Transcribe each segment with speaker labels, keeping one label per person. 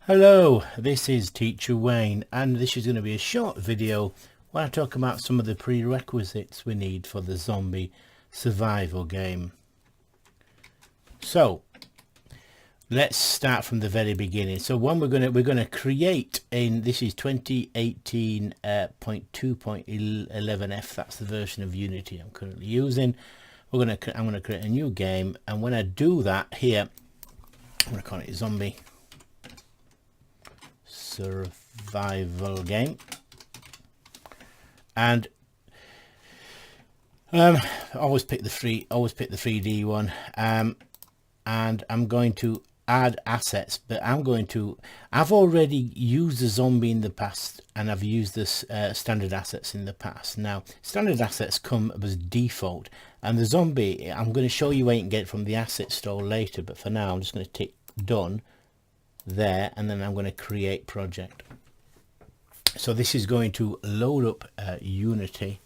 Speaker 1: Hello, this is Teacher Wayne, and this is going to be a short video where I talk about some of the prerequisites we need for the zombie survival game. So let's start from the very beginning. So one we're going to create in, this is 2018.2.11f. That's the version of Unity I'm currently using. I'm going to create a new game, and when I do that here, I'm going to call it zombie survival game, and always pick the 3D one, and I'm going to add assets, but I've already used the zombie in the past, and I've used this standard assets in the past. Now standard assets come as default, and the zombie I'm going to show you where you can get it from the asset store later, but for now I'm just going to tick done there, and then I'm going to create project. So this is going to load up Unity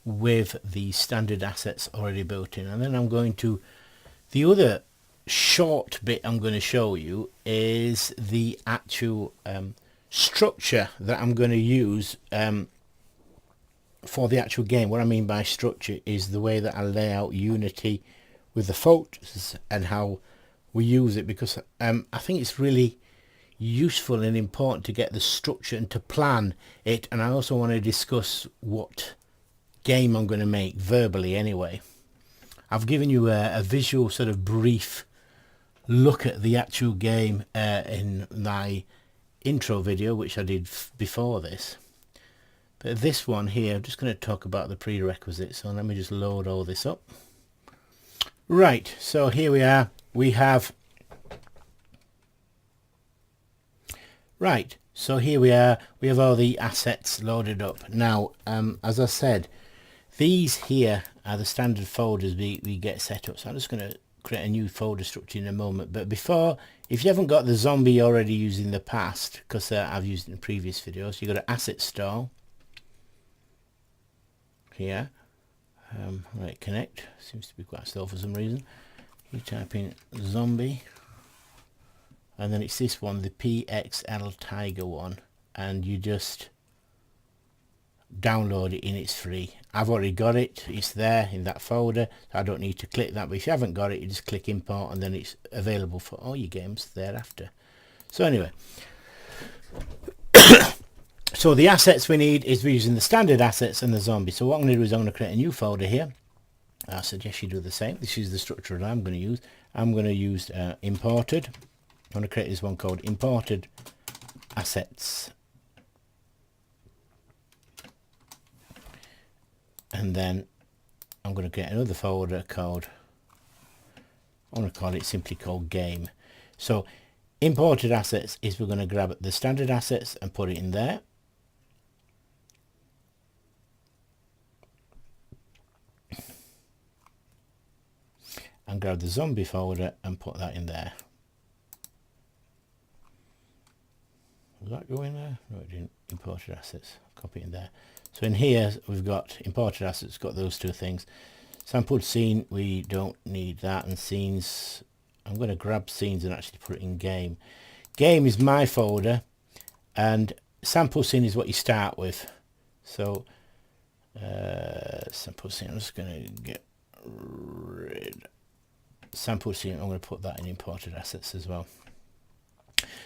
Speaker 1: with the standard assets already built in, and then I'm going to, the other short bit I'm going to show you is the actual structure that I'm going to use for the actual game. What I mean by structure is the way that I lay out Unity with the photos and how we use it, because I think it's really useful and important to get the structure and to plan it. And I also want to discuss what game I'm going to make verbally anyway. I've given you a visual sort of brief look at the actual game in my intro video, which I did before this, but this one here I'm just going to talk about the prerequisites. So let me just load all this up. Right, so here we are. We have all the assets loaded up. Now as I said, these here are the standard folders we get set up. So I'm just going to create a new folder structure in a moment, but before, if you haven't got the zombie already used in the past, because I've used it in previous videos, you go to asset store here, right, connect, seems to be quite slow for some reason. You type in zombie, and then it's this one, the PXL Tiger one, and you just download it, and it's free. I've already got it, it's there in that folder, so I don't need to click that. But if you haven't got it, you just click import, and then it's available for all your games thereafter. So anyway, so the assets we need is we're using the standard assets and the zombie. So what I'm going to do is I'm going to create a new folder here. I suggest you do the same. This is the structure that I'm going to use. I'm going to use imported. I'm going to create this one called imported assets, and then I'm going to create another folder called, I'm going to call it simply called game. So imported assets is we're going to grab the standard assets and put it in there. And grab the zombie folder and put that in there. Does that go in there? No, it didn't. Imported assets, copy it in there. So in here we've got imported assets, got those two things. Sampled scene, we don't need that, and scenes, I'm going to grab scenes and actually put it in game. Game is my folder, and sample scene is what you start with. So sample scene, I'm just going to get rid sample scene. I'm going to put that in imported assets as well.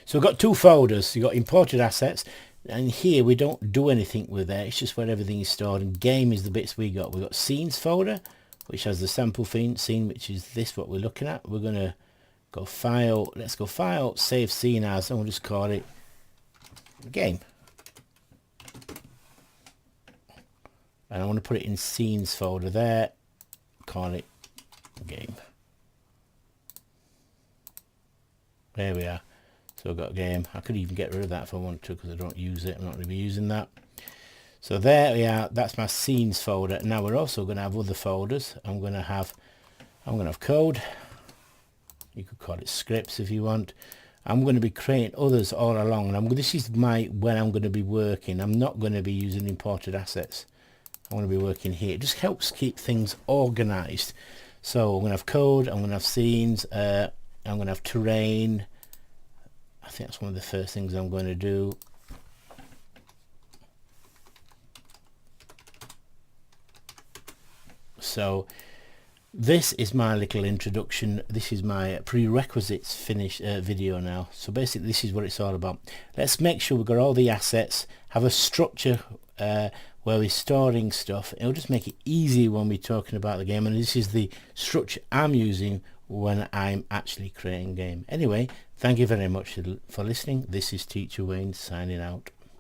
Speaker 1: So we've got two folders. You've got imported assets, and here we don't do anything with it. It's just where everything is stored, and game is the bits we got. We've got scenes folder, which has the sample scene, which is this, what we're looking at. We're going to go file, let's go file, save scene as, and we'll just call it game. And I want to put it in scenes folder there, call it game. There we are. So I've got a game. I could even get rid of that if I want to, because I don't use it. I'm not going to be using that. So there we are. That's my scenes folder. Now we're also going to have other folders. I'm going to have code. You could call it scripts if you want. I'm going to be creating others all along. And this is where I'm going to be working. I'm not going to be using imported assets. I'm going to be working here. It just helps keep things organized. So I'm going to have code. I'm going to have scenes. I'm going to have terrain. I think that's one of the first things I'm going to do. So this is my little introduction. This is my prerequisites finish video now. So basically this is what it's all about. Let's make sure we've got all the assets, have a structure where we're storing stuff. It'll just make it easy when we're talking about the game, and this is the structure I'm using when I'm actually creating game. Anyway, thank you very much for listening. This is Teacher Wayne signing out.